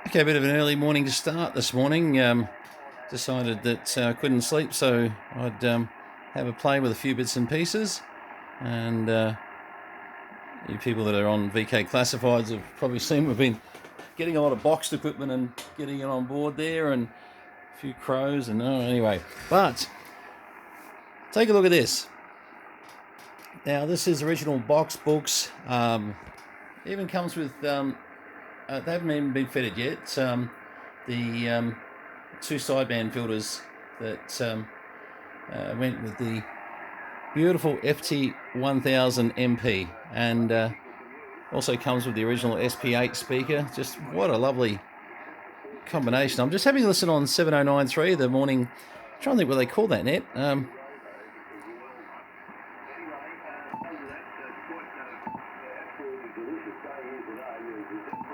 Okay, a bit of an early morning to start this morning. Decided that I couldn't sleep, so I'd have a play with a few bits and pieces. And you people that are on VK Classifieds have probably seen we've been getting a lot of boxed equipment and getting it on board there, and a few crows, and anyway. But take a look at this. Now, this is original box books. Even comes with they haven't even been fitted yet. The two sideband filters that went with the beautiful FT1000MP, and also comes with the original SP8 speaker. Just what a lovely combination. I'm just having a listen on 7093 the morning. I'm trying to think what they call that net.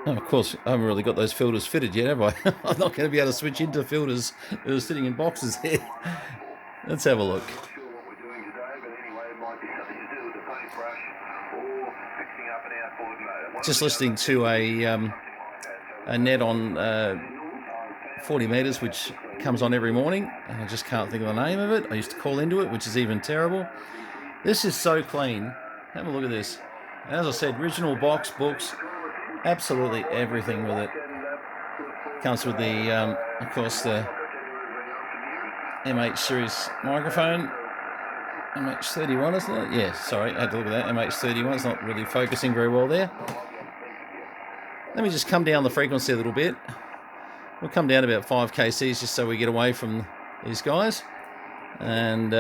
Oh, of course, I haven't really got those filters fitted yet, have I? I'm not going to be able to switch into filters that are sitting in boxes there. Let's have a look. Just listening to a net on 40 metres, which comes on every morning, and I just can't think of the name of it. I used to call into it, which is even terrible. This is so clean. Have a look at this. As I said, original box books, absolutely everything with it. Comes with the, of course, the MH series microphone. MH31, isn't it? Yeah, sorry, I had to look at that. MH31 is not really focusing very well there. Let me just come down the frequency a little bit. We'll come down about 5 kcs just so we get away from these guys. And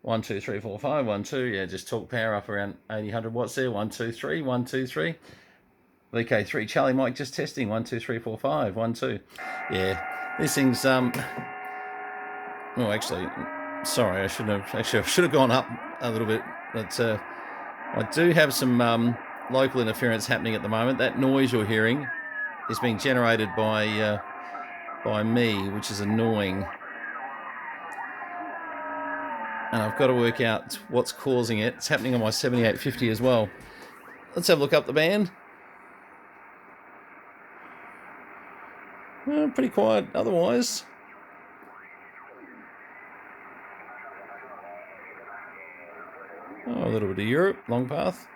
1, 2, 3, 4, 5, 1, 2. Yeah, just talk power up around 80-100 watts there. 1, 2, 3, 1, 2, 3. VK3 Charlie Mike just testing. 1, 2, 3, 4, 5, 1, 2. Yeah, these things. Oh, actually, sorry, I should have gone up a little bit, but I do have some local interference happening at the moment. That noise you're hearing is being generated by me, which is annoying. And I've got to work out what's causing it. It's happening on my 7850 as well. Let's have a look up the band. Pretty quiet otherwise. Oh, a little bit of Europe, long path.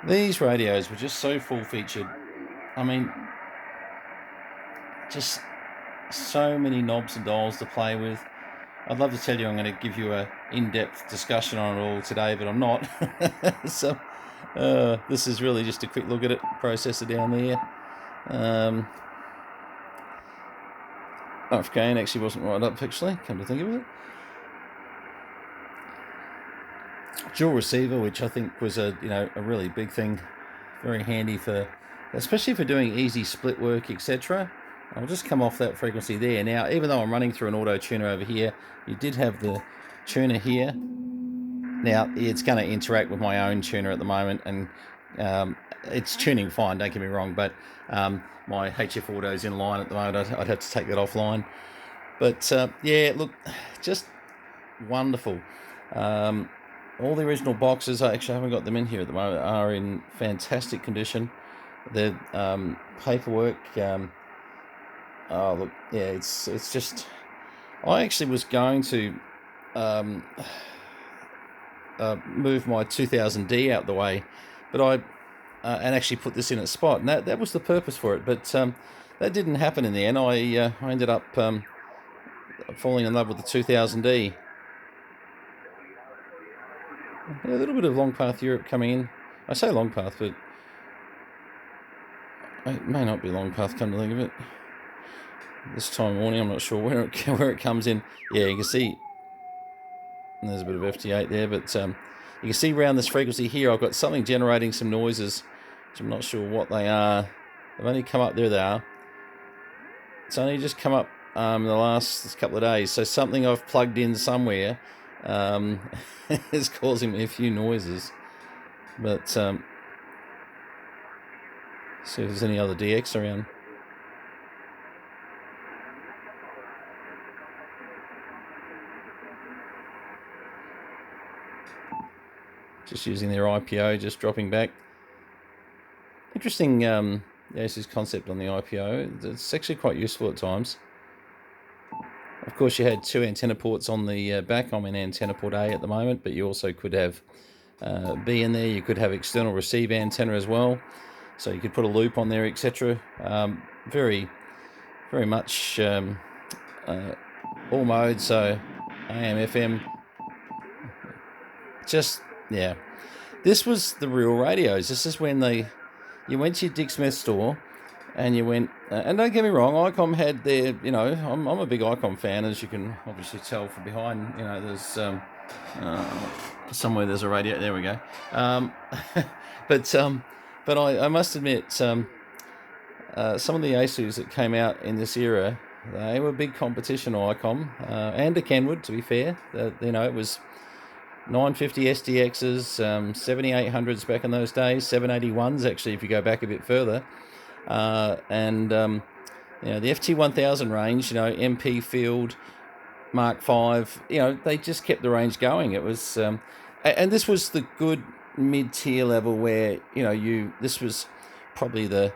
These radios were just so full-featured. I mean, just so many knobs and dials to play with. I'd love to tell you I'm going to give you a in-depth discussion on it all today, but I'm not. So this is really just a quick look at it. Processor down there. RFKN actually wasn't right up, actually, come to think of it. Dual receiver, which I think was a really big thing, very handy for, especially for doing easy split work, etc. I'll just come off that frequency there. Now, even though I'm running through an auto tuner over here, you did have the tuner here. Now, it's going to interact with my own tuner at the moment, and it's tuning fine, don't get me wrong, but my HF Auto is in line at the moment. I'd have to take that offline. But yeah, look, just wonderful. All the original boxes, I actually haven't got them in here at the moment, are in fantastic condition. The paperwork, oh look, yeah, it's just. I actually was going to move my 2000D out the way, but I and actually put this in its spot, and that was the purpose for it. But that didn't happen in the end. I ended up falling in love with the 2000D. A little bit of long path Europe coming in. I say long path, but it may not be long path, come to think of it. This time of morning, I'm not sure where it comes in. Yeah, you can see there's a bit of FT8 there, but you can see around this frequency here, I've got something generating some noises, which I'm not sure what they are. They've only come up, there they are. It's only just come up in the last couple of days, so something I've plugged in somewhere is causing me a few noises. But see if there's any other DX around. just using their IPO, just dropping back. Interesting Yaesu's concept on the IPO. It's actually quite useful at times. Of course, you had 2 antenna ports on the back. I'm in antenna port A at the moment, but you also could have B in there. You could have external receive antenna as well, so you could put a loop on there, etc. Very much all modes, so AM, FM. Just, yeah. This was the real radios. This is when you went to your Dick Smith store and you went, and don't get me wrong, ICOM had their, I'm a big ICOM fan, as you can obviously tell from behind. There's somewhere there's a radio. There we go. But I must admit, some of the Yaesus that came out in this era, they were big competition to ICOM and to Kenwood, to be fair. It was 950 SDXs, 7800s back in those days, 781s actually, if you go back a bit further. And the FT1000 range, MP field, Mark V, they just kept the range going. It was, and this was the good mid-tier level where, this was probably the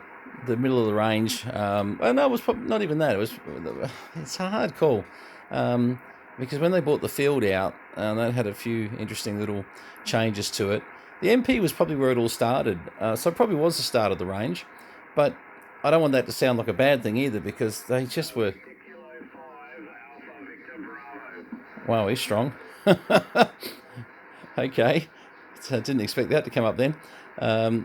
middle of the range. No, it was probably not even that. It's a hard call. Because when they bought the field out, they had a few interesting little changes to it. The MP was probably where it all started, so it probably was the start of the range. But I don't want that to sound like a bad thing either, because they just were... Wow, he's strong. Okay, so I didn't expect that to come up then. I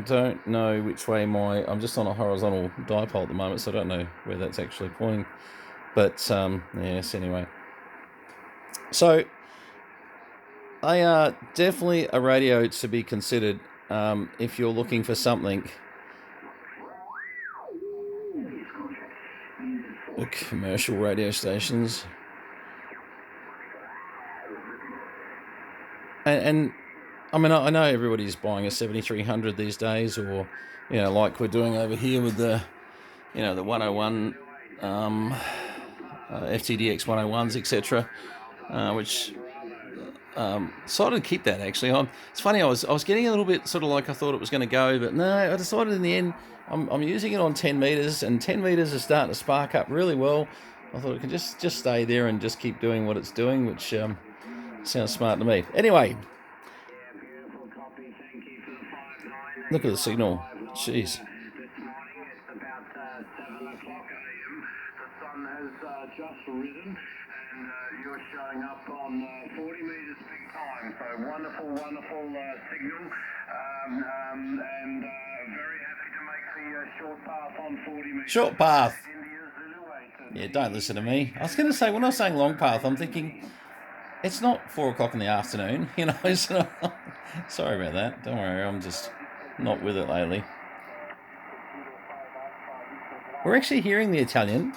don't know which way I'm just on a horizontal dipole at the moment, so I don't know where that's actually pointing. But, yes, anyway. So, they are definitely a radio to be considered if you're looking for something. The commercial radio stations. And I mean, I know everybody's buying a 7300 these days, or, like we're doing over here with the, the 101... FTDX 101s, etc., which decided to keep that actually. It's funny, I was getting a little bit sort of like I thought it was going to go, but no, I decided in the end I'm using it on 10 meters, and 10 meters is starting to spark up really well. I thought it could just stay there and just keep doing what it's doing, which sounds smart to me. Anyway, look at the signal. Jeez. Just risen, and you're showing up on 40 meters big time, so wonderful signal, and very happy to make the short path on 40 meters. Short path. Yeah, don't listen to me. I was going to say, when I was saying long path, I'm thinking it's not 4 o'clock in the afternoon, it's not. Sorry about that, don't worry, I'm just not with it lately. We're actually hearing the Italian.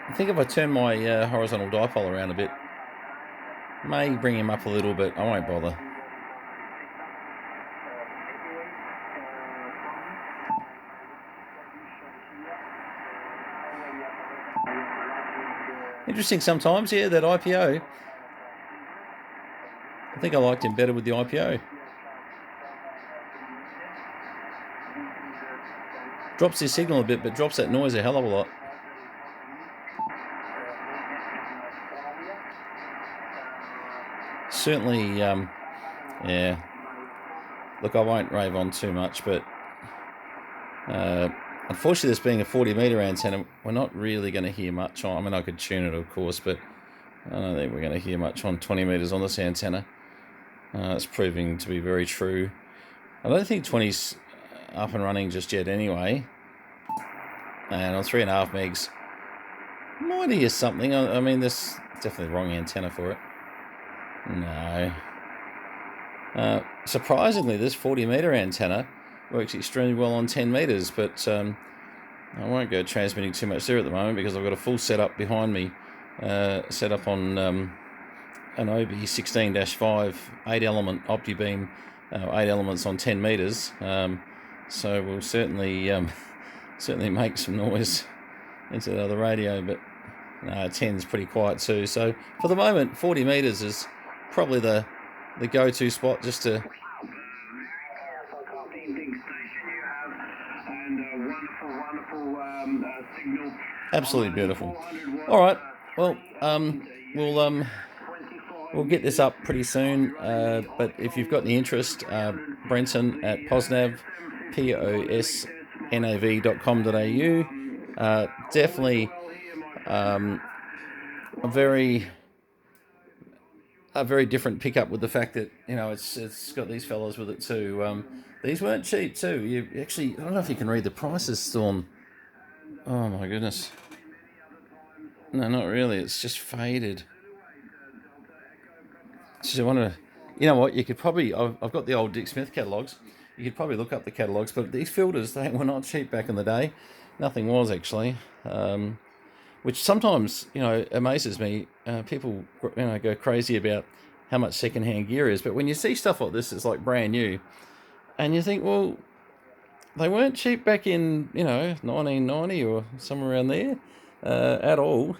I think if I turn my horizontal dipole around a bit, may bring him up a little bit. I won't bother. Interesting sometimes, yeah, that IPO. I think I liked him better with the IPO. Drops his signal a bit, but drops that noise a hell of a lot. Certainly, yeah. Look, I won't rave on too much, but unfortunately, this being a 40-meter antenna, we're not really going to hear much on. I mean, I could tune it, of course, but I don't think we're going to hear much on 20 meters on this antenna. It's proving to be very true. I don't think 20's up and running just yet anyway. And on 3.5 megs, might hear something. I mean, this definitely the wrong antenna for it. No. Surprisingly, this 40-meter antenna works extremely well on 10 meters, but I won't go transmitting too much there at the moment because I've got a full setup behind me, set up on an OB16-5 8-element OptiBeam, 8 elements on 10 meters. So we'll certainly make some noise into the other radio, but 10's pretty quiet too. So for the moment, 40 metres is probably the go-to spot just to... Absolutely beautiful. All right, well, we'll get this up pretty soon. But if you've got any interest, Brenton at Posnav, posnav.com.au. Definitely a very different pickup with the fact that it's got these fellas with it too. These weren't cheap too. You actually, I don't know if you can read the prices, Storm. Oh my goodness. No, not really. It's just faded. So I want to, you know what? You could probably, I've got the old Dick Smith catalogues. You could probably look up the catalogues, but these filters, they were not cheap back in the day. Nothing was actually, which sometimes amazes me. People go crazy about how much secondhand gear is, but when you see stuff like this, it's like brand new, and you think, well, they weren't cheap back in 1990 or somewhere around there at all,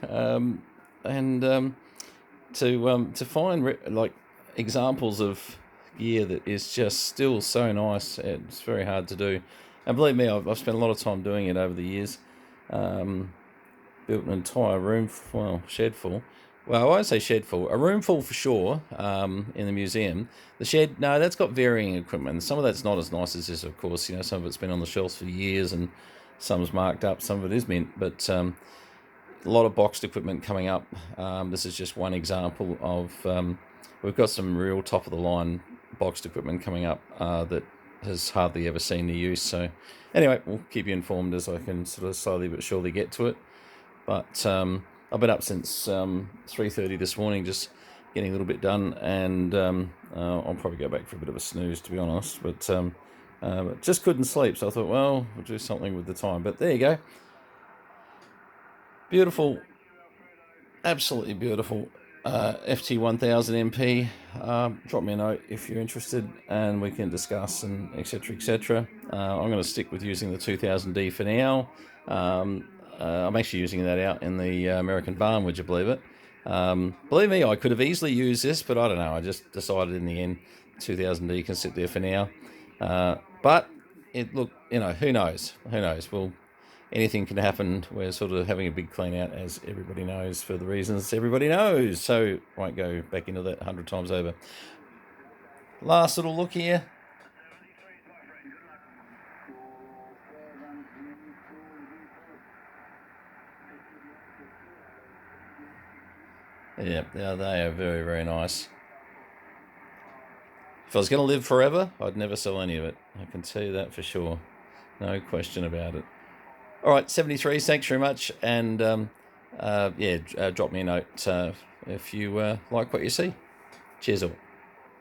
to find like examples of gear that is just still so nice, it's very hard to do. And believe me, I've spent a lot of time doing it over the years. Built an entire shed full. Well, I won't say shed full, a room full for sure, in the museum. The shed, no, that's got varying equipment. Some of that's not as nice as this, of course. Some of it's been on the shelves for years and some's marked up, some of it is mint, but a lot of boxed equipment coming up. This is just one example of, we've got some real top-of-the-line boxed equipment coming up that has hardly ever seen the use. So anyway, we'll keep you informed as I can sort of slowly but surely get to it. But I've been up since 3:30 this morning, just getting a little bit done, and I'll probably go back for a bit of a snooze, to be honest. But just couldn't sleep, so I thought, well, we'll do something with the time. But there you go. Beautiful, absolutely beautiful FT1000MP. Drop me a note if you're interested, and we can discuss and etc. etc. I'm going to stick with using the 2000D for now. I'm actually using that out in the American barn, would you believe it? Believe me, I could have easily used this, but I don't know. I just decided in the end 2000D can sit there for now. But who knows? Who knows? Well, anything can happen. We're sort of having a big clean out, as everybody knows, for the reasons everybody knows. So I won't go back into that 100 times over. Last little look here. Yeah, they are very, very nice. If I was going to live forever, I'd never sell any of it. I can tell you that for sure. No question about it. All right, 73, thanks very much. And drop me a note if you like what you see. Cheers all.